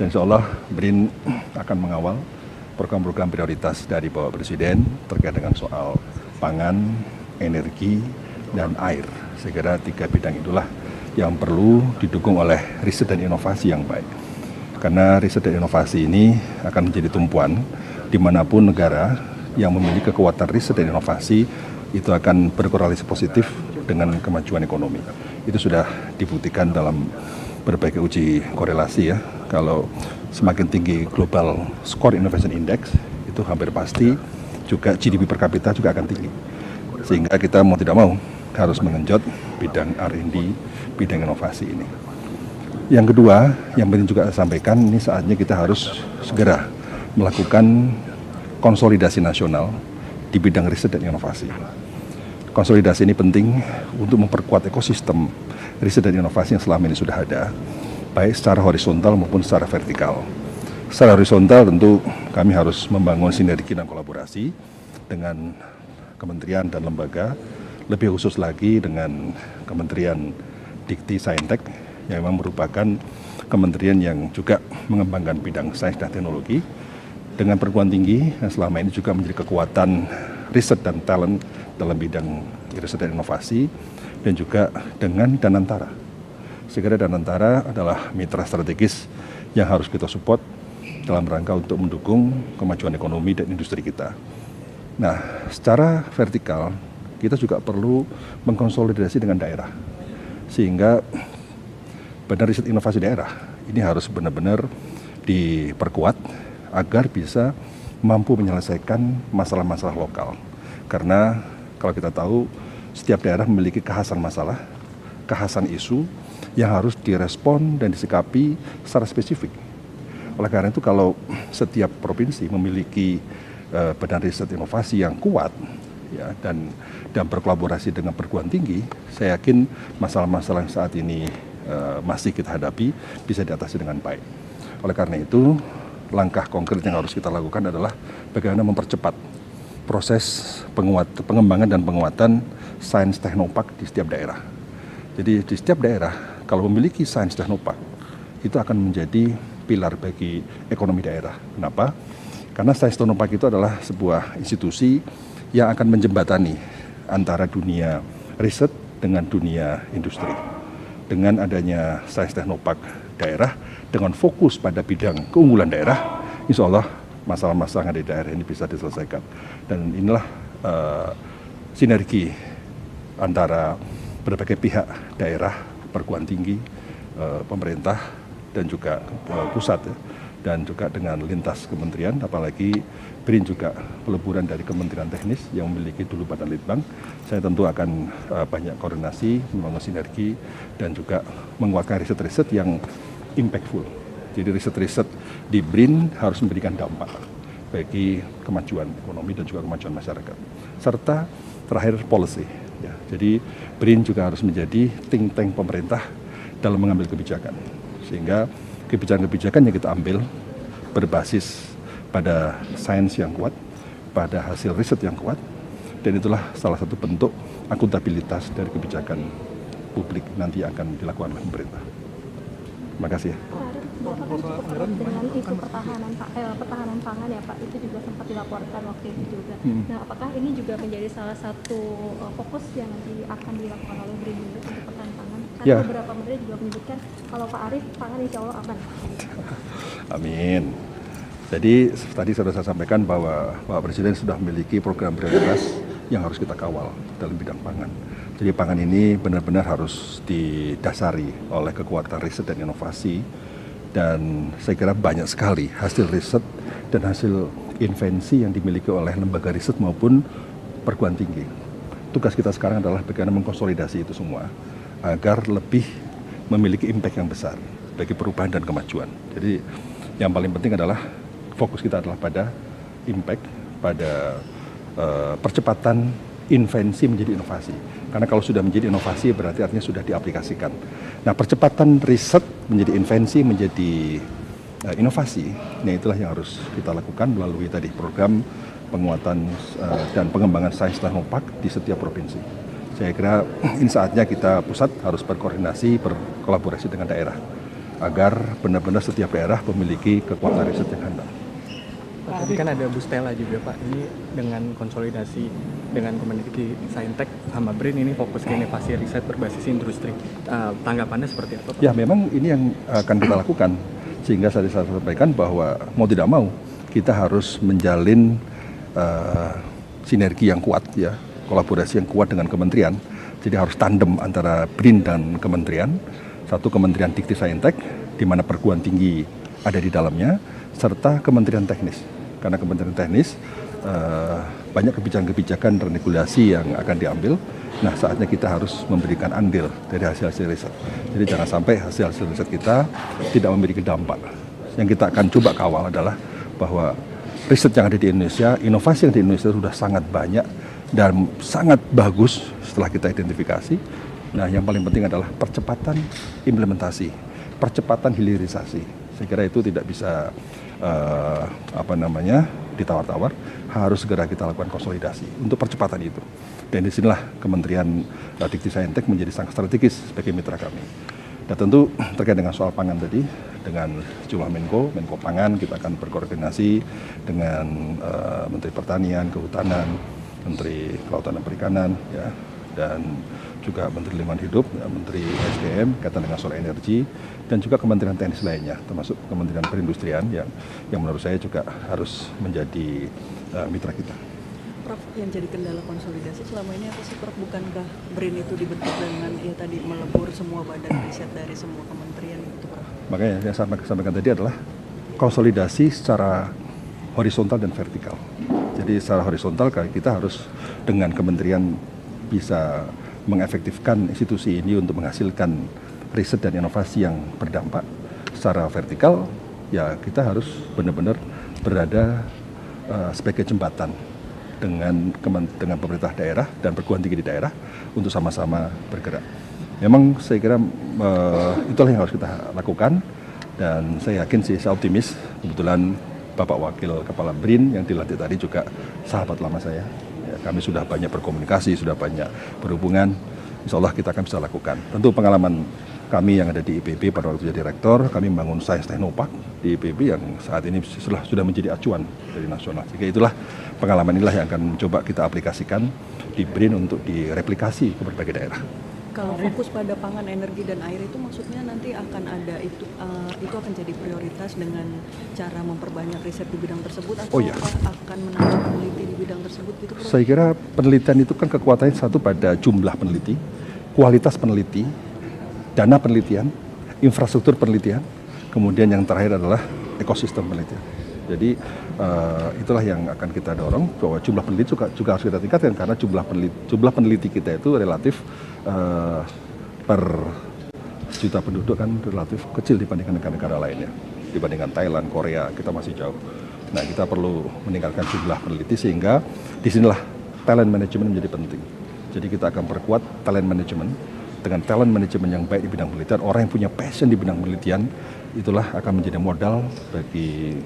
Dan insya Allah BRIN akan mengawal program-program prioritas dari Bapak Presiden terkait dengan soal pangan, energi, dan air. Saya kira 3 bidang itulah yang perlu didukung oleh riset dan inovasi yang baik. Karena riset dan inovasi ini akan menjadi tumpuan dimanapun negara yang memiliki kekuatan riset dan inovasi itu akan berkorelasi positif dengan kemajuan ekonomi. Itu sudah dibuktikan dalam berbagai uji korelasi ya. Kalau semakin tinggi global score innovation index itu hampir pasti juga GDP per kapita juga akan tinggi. Sehingga kita mau tidak mau harus mengenjot bidang R&D, bidang inovasi ini. Yang kedua, yang penting juga saya sampaikan, ini saatnya kita harus segera melakukan konsolidasi nasional di bidang riset dan inovasi. Konsolidasi ini penting untuk memperkuat ekosistem riset dan inovasi yang selama ini sudah ada, baik secara horizontal maupun secara vertikal. Secara horizontal tentu kami harus membangun sinergi dan kolaborasi dengan kementerian dan lembaga, lebih khusus lagi dengan Kementerian Dikti Saintek yang memang merupakan kementerian yang juga mengembangkan bidang sains dan teknologi, dengan perguruan tinggi yang selama ini juga menjadi kekuatan riset dan talent dalam bidang riset dan inovasi, dan juga dengan Danantara. Segera Danantara adalah mitra strategis yang harus kita support dalam rangka untuk mendukung kemajuan ekonomi dan industri kita. Nah, secara vertikal kita juga perlu mengkonsolidasi dengan daerah, sehingga badan riset inovasi daerah ini harus benar-benar diperkuat agar bisa mampu menyelesaikan masalah-masalah lokal. Karena kalau kita tahu setiap daerah memiliki kekhasan masalah, kekhasan isu yang harus direspon dan disikapi secara spesifik. Oleh karena itu kalau setiap provinsi memiliki badan riset inovasi yang kuat ya, dan berkolaborasi dengan perguruan tinggi, saya yakin masalah-masalah yang saat ini masih kita hadapi bisa diatasi dengan baik. Oleh karena itu, langkah konkret yang harus kita lakukan adalah bagaimana mempercepat proses pengembangan dan penguatan sains teknopark di setiap daerah. Jadi di setiap daerah kalau memiliki sains teknopark itu akan menjadi pilar bagi ekonomi daerah. Kenapa? Karena sains teknopark itu adalah sebuah institusi yang akan menjembatani antara dunia riset dengan dunia industri. Dengan adanya sains teknopark daerah, dengan fokus pada bidang keunggulan daerah, insya Allah masalah-masalah yang ada di daerah ini bisa diselesaikan. Dan inilah sinergi antara berbagai pihak daerah, perguruan tinggi, pemerintah, dan juga pusat ya, dan juga dengan lintas kementerian, apalagi BRIN juga peleburan dari kementerian teknis yang memiliki dulu badan litbang. Saya tentu akan banyak koordinasi, membangun sinergi, dan juga menguatkan riset-riset yang impactful. Jadi riset-riset di BRIN harus memberikan dampak bagi kemajuan ekonomi dan juga kemajuan masyarakat. Serta terakhir policy. Ya. Jadi BRIN juga harus menjadi think tank pemerintah dalam mengambil kebijakan. Sehingga kebijakan-kebijakan yang kita ambil berbasis pada sains yang kuat, pada hasil riset yang kuat, dan itulah salah satu bentuk akuntabilitas dari kebijakan publik nanti akan dilakukan oleh pemerintah. Terima kasih ya. Bapak kan cukup erat dengan isu pertahanan pangan ya Pak, itu juga sempat dilaporkan waktu itu juga. Nah, apakah ini juga menjadi salah satu fokus yang nanti akan dilakukan oleh BRIN untuk pertahanan pangan? Karena ya, beberapa menteri juga menyebutkan kalau Pak Arief pangan insya Allah aman. Amin. Jadi tadi sudah saya sampaikan bahwa Bapak Presiden sudah memiliki program prioritas yang harus kita kawal dalam bidang pangan. Jadi pangan ini benar-benar harus didasari oleh kekuatan riset dan inovasi. Dan saya kira banyak sekali hasil riset dan hasil invensi yang dimiliki oleh lembaga riset maupun perguruan tinggi. Tugas kita sekarang adalah bagaimana mengkonsolidasi itu semua agar lebih memiliki impact yang besar bagi perubahan dan kemajuan. Jadi yang paling penting adalah fokus kita adalah pada impact, pada percepatan invensi menjadi inovasi. Karena kalau sudah menjadi inovasi berarti artinya sudah diaplikasikan. Nah, percepatan riset menjadi invensi, menjadi inovasi, nah itulah yang harus kita lakukan melalui tadi program penguatan dan pengembangan sains teknopark di setiap provinsi. Saya kira ini saatnya kita pusat harus berkoordinasi, berkolaborasi dengan daerah. agar benar-benar setiap daerah memiliki kekuatan riset yang handal. Pak, tadi kan ada Bu Stella juga Pak, ini dengan konsolidasi dengan Kemendikti Saintek sama BRIN ini fokus ke inovasi riset berbasis industri. Tanggapannya seperti apa Pak? Ya memang ini yang akan kita lakukan, sehingga saya sampaikan bahwa mau tidak mau kita harus menjalin sinergi yang kuat ya, kolaborasi yang kuat dengan kementerian. Jadi harus tandem antara BRIN dan kementerian, satu kementerian Dikti Saintek di mana perguruan tinggi ada di dalamnya, serta kementerian teknis. Karena kementerian teknis banyak kebijakan-kebijakan dan regulasi yang akan diambil. Nah, saatnya kita harus memberikan andil dari hasil-hasil riset. Jadi jangan sampai hasil-hasil riset kita tidak memiliki dampak. Yang kita akan coba kawal adalah bahwa riset yang ada di Indonesia, inovasi yang di Indonesia sudah sangat banyak dan sangat bagus setelah kita identifikasi. Nah, yang paling penting adalah percepatan implementasi, percepatan hilirisasi. Saya kira itu tidak bisa ditawar-tawar, harus segera kita lakukan konsolidasi untuk percepatan itu. Dan disinilah Kementerian Dikti Saintek menjadi sangat strategis sebagai mitra kami. Dan tentu terkait dengan soal pangan tadi, dengan jumlah Menko Pangan, kita akan berkoordinasi dengan Menteri Pertanian, Kehutanan, Menteri Kelautan dan Perikanan, ya, dan juga Menteri Lingkungan Hidup, ya, Menteri SDM, kaitan dengan soal energi, dan juga kementerian teknis lainnya, termasuk Kementerian Perindustrian yang menurut saya juga harus menjadi mitra kita. Prof, yang jadi kendala konsolidasi selama ini apa sih Prof? Bukankah BRIN itu dibentuk dengan tadi melebur semua badan riset dari semua kementerian itu Prof? Makanya yang saya sampaikan tadi adalah konsolidasi secara horizontal dan vertikal. Jadi secara horizontal kita harus dengan kementerian bisa mengefektifkan institusi ini untuk menghasilkan riset dan inovasi yang berdampak. Secara vertikal, ya kita harus benar-benar berada sebagai jembatan dengan pemerintah daerah dan perguruan tinggi di daerah untuk sama-sama bergerak. Memang saya kira itulah yang harus kita lakukan, dan saya yakin sih, saya optimis. Kebetulan Bapak Wakil Kepala BRIN yang dilantik tadi juga sahabat lama saya. Ya, kami sudah banyak berkomunikasi, sudah banyak berhubungan. Insya Allah kita akan bisa lakukan. Tentu pengalaman kami yang ada di IPB pada waktu jadi rektor, kami membangun Sains Teknopark di IPB yang saat ini sudah menjadi acuan dari nasional. Sehingga itulah pengalaman inilah yang akan coba kita aplikasikan di BRIN untuk direplikasi ke berbagai daerah. Kalau fokus pada pangan, energi, dan air itu maksudnya nanti akan ada itu akan jadi prioritas dengan cara memperbanyak riset di bidang tersebut, atau akan menambah peneliti di bidang tersebut gitu Prof? Saya kira penelitian itu kan kekuatannya satu pada jumlah peneliti, kualitas peneliti, dana penelitian, infrastruktur penelitian, kemudian yang terakhir adalah ekosistem penelitian. Jadi itulah yang akan kita dorong, bahwa jumlah peneliti juga harus kita tingkatkan, karena jumlah peneliti kita itu relatif per juta penduduk kan relatif kecil dibandingkan negara-negara lainnya. Dibandingkan Thailand, Korea, kita masih jauh. Nah, kita perlu meningkatkan jumlah peneliti, sehingga disinilah talent management menjadi penting. Jadi kita akan perkuat talent management. Dengan talent management yang baik di bidang penelitian, orang yang punya passion di bidang penelitian, itulah akan menjadi modal bagi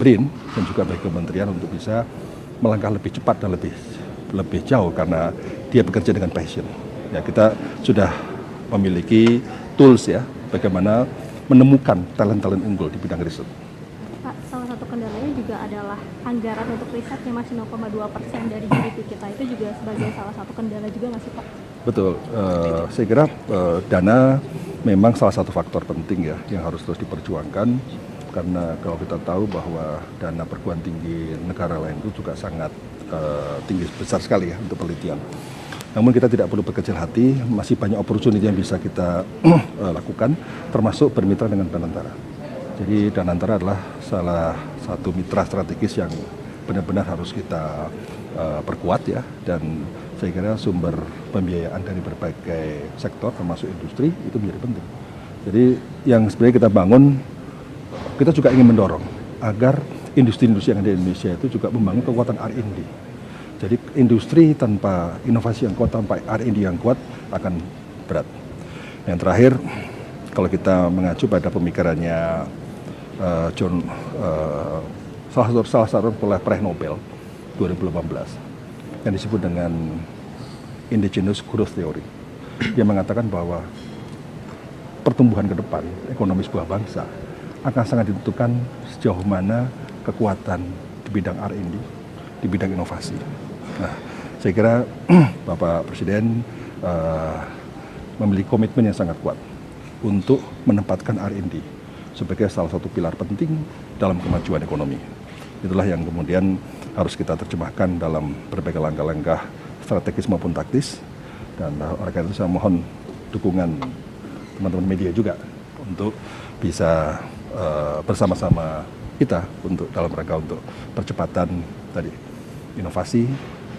BRIN dan juga bagi kementerian untuk bisa melangkah lebih cepat dan lebih jauh, karena dia bekerja dengan passion. Ya, kita sudah memiliki tools ya, bagaimana menemukan talent-talent unggul di bidang riset. Pak, salah satu kendalanya juga adalah anggaran untuk riset yang masih 0,2% dari GDP kita, itu juga sebagai salah satu kendala juga nggak sih Pak? Betul, saya kira dana memang salah satu faktor penting ya yang harus terus diperjuangkan, karena kalau kita tahu bahwa dana perguruan tinggi negara lain itu juga sangat tinggi, besar sekali ya untuk penelitian. Namun kita tidak perlu berkecil hati, masih banyak opportunity yang bisa kita lakukan, termasuk bermitra dengan Danantara. Jadi Danantara adalah salah satu mitra strategis yang benar-benar harus kita perkuat ya, dan saya kira sumber pembiayaan dari berbagai sektor termasuk industri itu menjadi penting. Jadi yang sebenarnya kita bangun, kita juga ingin mendorong agar industri-industri yang ada di Indonesia itu juga membangun kekuatan R&D. Jadi industri tanpa inovasi yang kuat, tanpa R&D yang kuat akan berat. Yang terakhir, kalau kita mengacu pada pemikirannya salah satu peraih Nobel 2018 yang disebut dengan Indigenous Growth Theory. Dia mengatakan bahwa pertumbuhan ke depan ekonomi sebuah bangsa akan sangat ditentukan sejauh mana kekuatan di bidang R&D, di bidang inovasi. Nah, saya kira Bapak Presiden memiliki komitmen yang sangat kuat untuk menempatkan R&D sebagai salah satu pilar penting dalam kemajuan ekonomi. Itulah yang kemudian harus kita terjemahkan dalam berbagai langkah-langkah strategis maupun taktis. Dan oleh karena itu saya mohon dukungan teman-teman media juga untuk bisa bersama-sama kita untuk dalam rangka untuk percepatan tadi inovasi,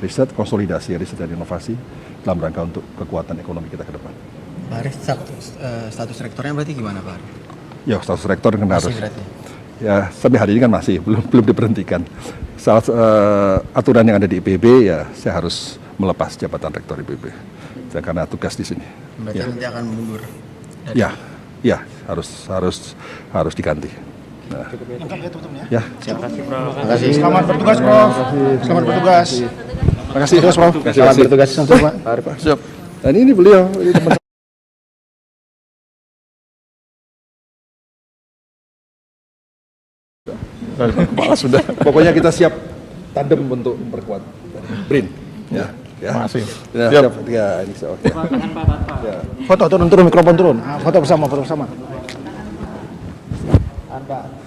riset, konsolidasi riset dan inovasi dalam rangka untuk kekuatan ekonomi kita ke depan. Pak Arief, status rektornya berarti gimana Pak Arief? Ya, status rektor kan harus. Berarti. Ya, sampai hari ini kan masih belum diberhentikan. Salah aturan yang ada di IPB ya saya harus melepas jabatan rektor IPB. Karena tugas di sini. Berarti Ya. nanti akan mundur. Ya, harus diganti. Nah, ya. Terima kasih. Selamat bertugas, Prof. Selamat bertugas. Terima kasih, Prof. Selamat bertugas untuk Pak. Siap. Dan ini beliau, ini teman kepala sudah. Pokoknya kita siap tandem untuk memperkuat BRIN. Ya. Makasih. Ya, siap. Ya, ini siap. Oke. Ya. Foto turun, mikrofon turun. Foto bersama. Pak.